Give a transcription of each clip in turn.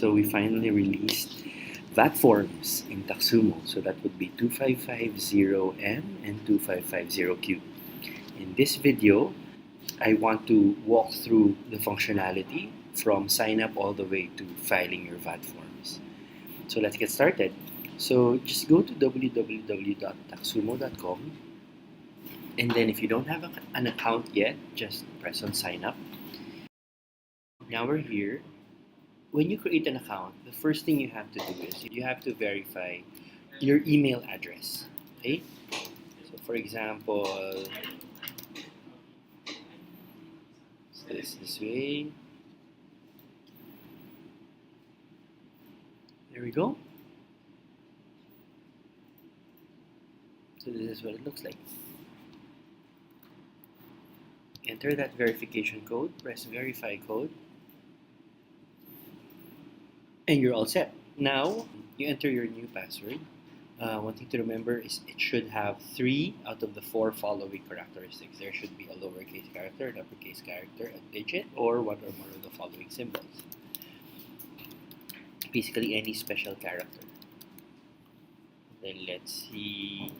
So we finally released VAT forms in Taxumo. So that would be 2550M and 2550Q. In this video, I want to walk through the functionality from sign up all the way to filing your VAT forms. So let's get started. So just go to www.taxumo.com, and then if you don't have an account yet, just press on sign up. Now we're here. When you create an account, the first thing you have to do is you have to verify your email address. Okay? So for example, this way. There we go. So this is what it looks like. Enter that verification code, press verify code, and you're all set. Now, you enter your new password. One thing to remember is it should have 3 out of the 4 following characteristics. There should be a lowercase character, an uppercase character, a digit, or one or more of the following symbols. Basically, any special character. Then let's see.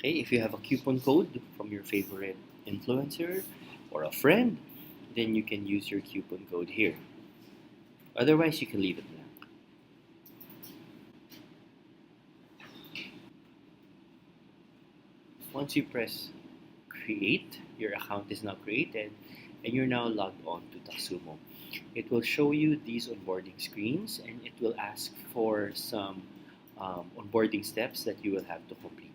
Okay, if you have a coupon code from your favorite influencer or a friend, then you can use your coupon code here. Otherwise, you can leave it blank. Once you press create, your account is now created and you're now logged on to Taxumo. It will show you these onboarding screens and it will ask for some onboarding steps that you will have to complete.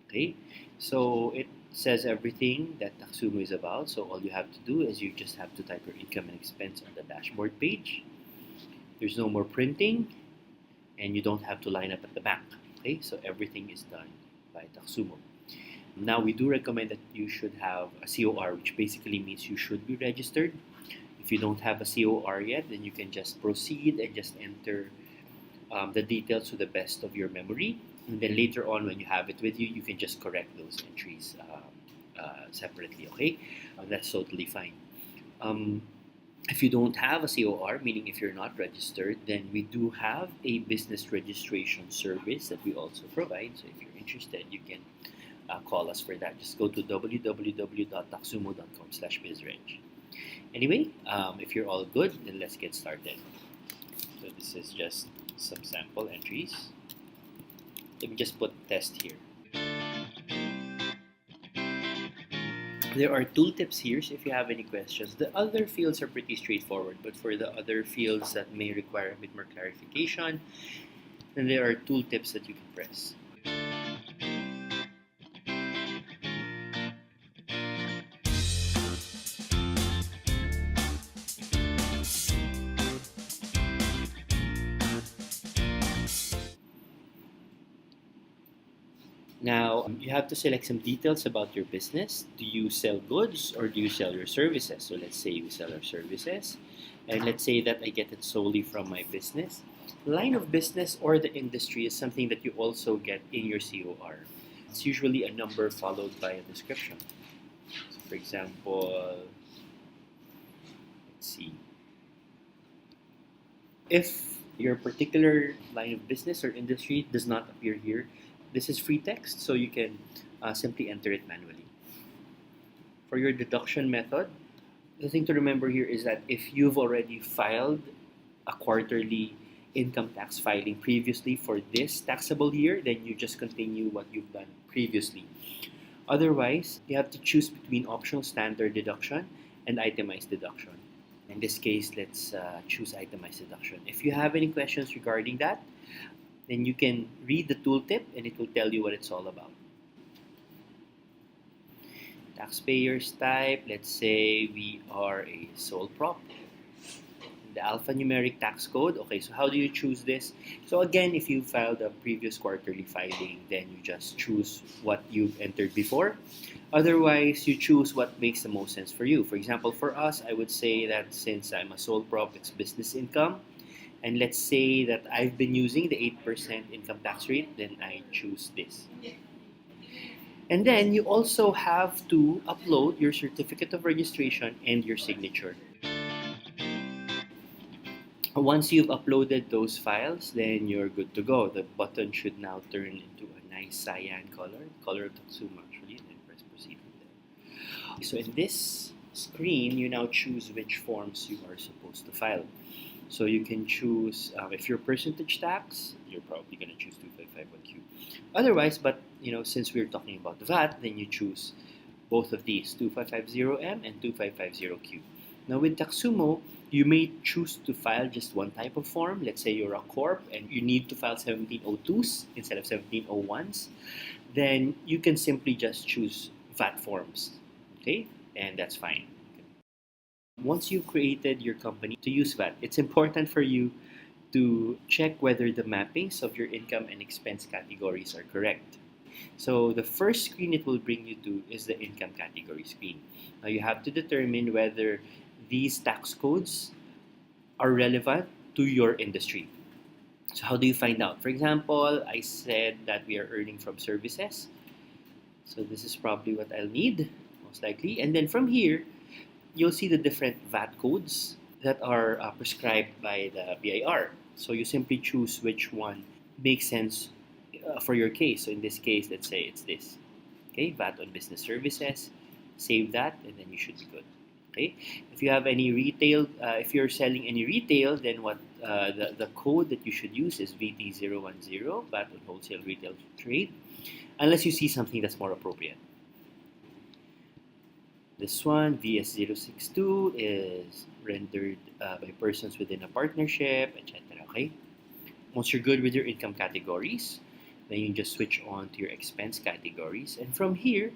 Okay, so it says everything that Taxumo is about. So all you have to do is you just have to type your income and expense on the dashboard page. There's no more printing, and you don't have to line up at the bank. Okay, so everything is done by Taxumo. Now we do recommend that you should have a COR, which basically means you should be registered. If you don't have a COR yet, then you can just proceed and just enter the details to the best of your memory. And then later on, when you have it with you, you can just correct those entries separately, okay? That's totally fine. If you don't have a COR, meaning if you're not registered, then we do have a business registration service that we also provide. So if you're interested, you can call us for that. Just go to www.taxumo.com/bizreg. Anyway, if you're all good, then let's get started. So this is just some sample entries. Let me just put test here. There are tooltips here, so if you have any questions. The other fields are pretty straightforward, but for the other fields that may require a bit more clarification, then there are tooltips that you can press. Now, you have to select some details about your business. Do you sell goods or do you sell your services? So let's say we sell our services, and let's say that I get it solely from my business. Line of business or the industry is something that you also get in your COR. It's usually a number followed by a description. So for example, let's see. If your particular line of business or industry does not appear here, this is free text, so you can simply enter it manually. For your deduction method, the thing to remember here is that if you've already filed a quarterly income tax filing previously for this taxable year, then you just continue what you've done previously. Otherwise, you have to choose between optional standard deduction and itemized deduction. In this case, let's choose itemized deduction. If you have any questions regarding that, then you can read the tooltip and it will tell you what it's all about. Taxpayers type, let's say we are a sole prop. The alphanumeric tax code, okay, so how do you choose this? So again, if you filed a previous quarterly filing, then you just choose what you've entered before. Otherwise, you choose what makes the most sense for you. For example, for us, I would say that since I'm a sole prop, it's business income. And let's say that I've been using the 8% income tax rate, then I choose this. And then you also have to upload your certificate of registration and your signature. Once you've uploaded those files, then you're good to go. The button should now turn into a nice cyan color of Taxumo actually, and then press proceed from there. So in this screen, you now choose which forms you are supposed to file. So you can choose, if you're percentage tax, you're probably going to choose 2551Q. Otherwise, but since we're talking about VAT, then you choose both of these, 2550M and 2550Q. Now with Taxumo, you may choose to file just one type of form. Let's say you're a corp and you need to file 1702s instead of 1701s. Then you can simply just choose VAT forms, okay? And that's fine. Once you've created your company to use VAT, it's important for you to check whether the mappings of your income and expense categories are correct. So the first screen it will bring you to is the income category screen. Now you have to determine whether these tax codes are relevant to your industry. So how do you find out? For example, I said that we are earning from services. So this is probably what I'll need, most likely. And then from here, you'll see the different VAT codes that are prescribed by the BIR. So you simply choose which one makes sense for your case. So in this case, let's say it's this. Okay, VAT on business services. Save that, and then you should be good. Okay, if you have any retail, if you're selling any retail, then what the code that you should use is VT010, VAT on wholesale retail trade, unless you see something that's more appropriate. This one, VS062, is rendered by persons within a partnership, etc. Okay. Once you're good with your income categories, then you just switch on to your expense categories, and from here,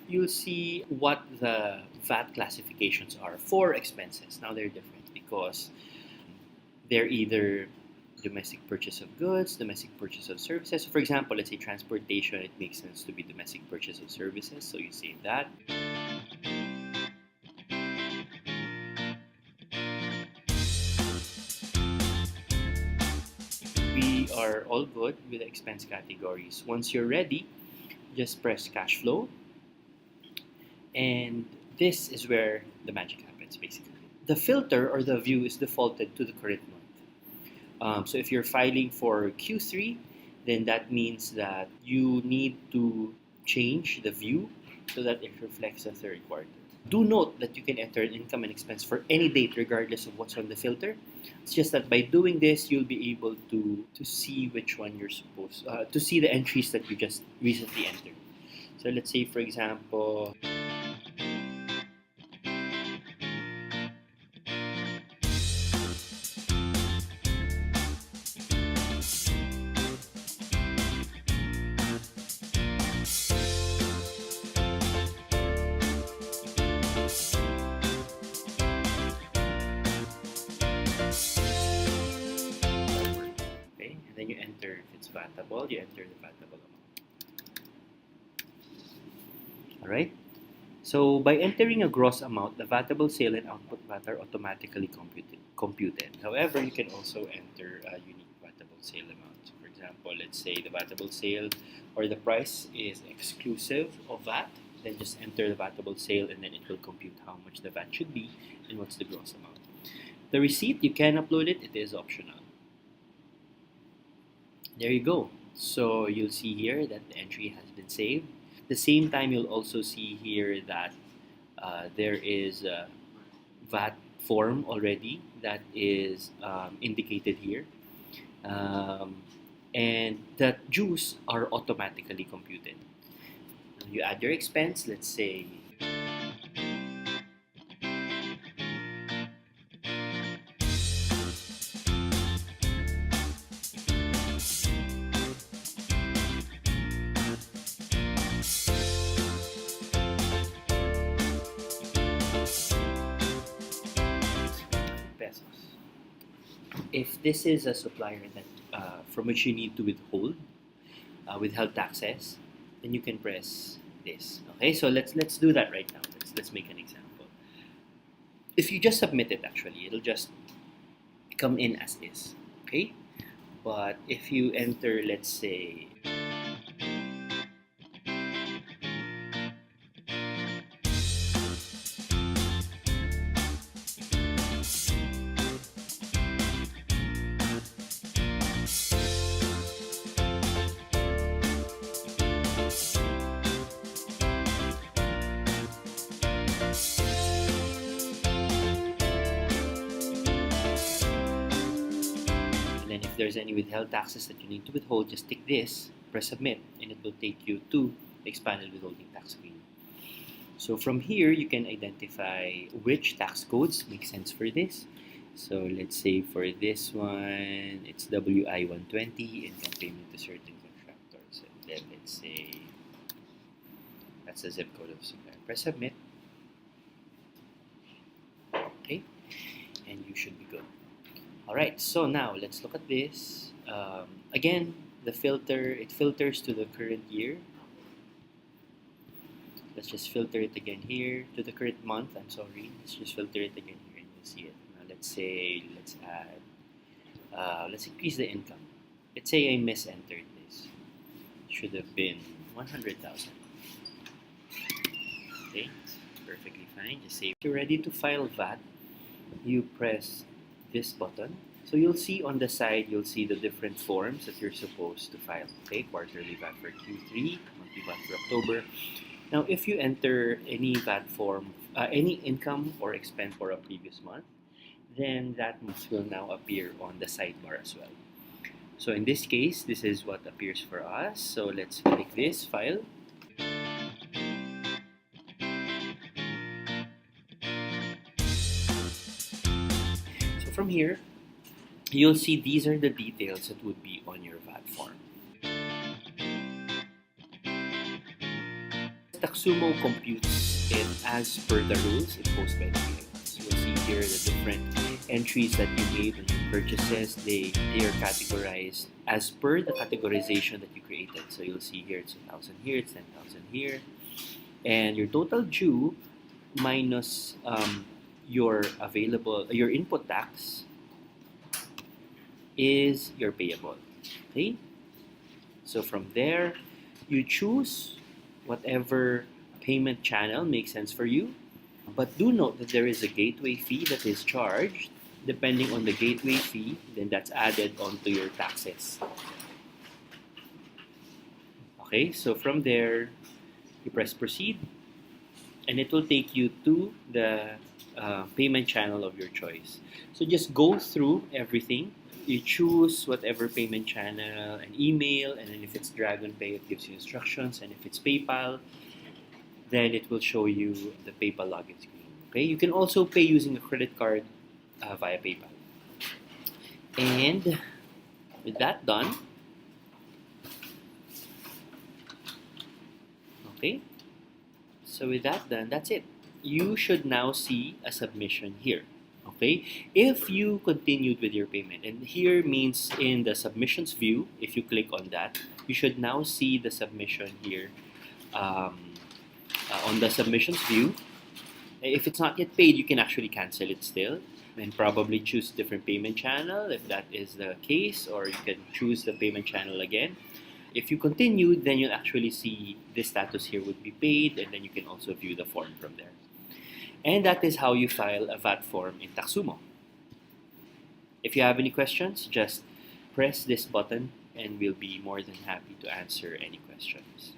you'll see what the VAT classifications are for expenses. Now they're different because they're either domestic purchase of goods, domestic purchase of services. So for example, let's say transportation, it makes sense to be domestic purchase of services, so you save that. We are all good with the expense categories. Once you're ready, just press cash flow, and this is where the magic happens basically. The filter or the view is defaulted to the current month. So if you're filing for Q3, then that means that you need to change the view so that it reflects the third quarter. Do note that you can enter an income and expense for any date regardless of what's on the filter. It's just that by doing this, you'll be able to see which one you're supposed to see the entries that you just recently entered. So let's say, for example, okay, and then you enter if it's vatable, you enter the vatable amount. All right. So by entering a gross amount, the vatable sale and output VAT are automatically computed. However, you can also enter a unique vatable sale amount. So for example, let's say the vatable sale or the price is exclusive of VAT, then just enter the vatable sale and then it will compute how much the VAT should be and what's the gross amount. The receipt, you can upload it, it is optional. There you go. So you'll see here that the entry has been saved. At the same time, you'll also see here that there is a VAT form already that is indicated here. And that dues are automatically computed. You add your expense, let's say pesos. If this is a supplier that from which you need to withhold taxes, then you can press this. Okay, so let's do that right now. Let's make an example. If you just submit it, actually, it'll just come in as is. Okay, but if you enter, let's say, if there's any withheld taxes that you need to withhold, just tick this, press submit, and it will take you to the expanded withholding tax screen. So from here, you can identify which tax codes make sense for this. So let's say for this one, it's WI 120, income payment to certain contractors. And then let's say that's the zip code of supplier. Press submit. Okay, and you should be good. Alright, so now let's look at this. Again, it filters to the current year. Let's just filter it again here to the current month. I'm sorry. Let's just filter it again here and you'll see it. Now let's add, let's increase the income. Let's say I misentered this. It should have been 100,000. Okay, perfectly fine. Just say if you're ready to file VAT, you press this button. So you'll see on the side, you'll see the different forms that you're supposed to file. Okay, quarterly VAT for Q3, monthly VAT for October. Now, if you enter any VAT form, any income or expense for a previous month, then that will now appear on the sidebar as well. So in this case, this is what appears for us. So let's click this file. So from here, you'll see these are the details that would be on your VAT form. Taxumo computes it as per the rules imposed by the BIR. So you'll see here the different entries that you made on your purchases. They are categorized as per the categorization that you created. So you'll see here it's 1,000 here, it's 10,000 here, and your total due minus your input tax is your payable. Okay. So from there, you choose whatever payment channel makes sense for you. But do note that there is a gateway fee that is charged. Depending on the gateway fee, then that's added onto your taxes. Okay, so from there, you press proceed, and it will take you to the payment channel of your choice. So just go through everything. You choose whatever payment channel, an email, and then if it's DragonPay, it gives you instructions, and if it's PayPal, then it will show you the PayPal login screen. Okay, you can also pay using a credit card via PayPal. And with that done, okay, so with that done, that's it. You should now see a submission here. Okay, if you continued with your payment, and here means in the submissions view, if you click on that, you should now see the submission here on the submissions view. If it's not yet paid, you can actually cancel it still and probably choose different payment channel if that is the case, or you can choose the payment channel again. If you continue, then you'll actually see this status here would be paid, and then you can also view the form from there. And that is how you file a VAT form in Taxumo. If you have any questions, just press this button and we'll be more than happy to answer any questions.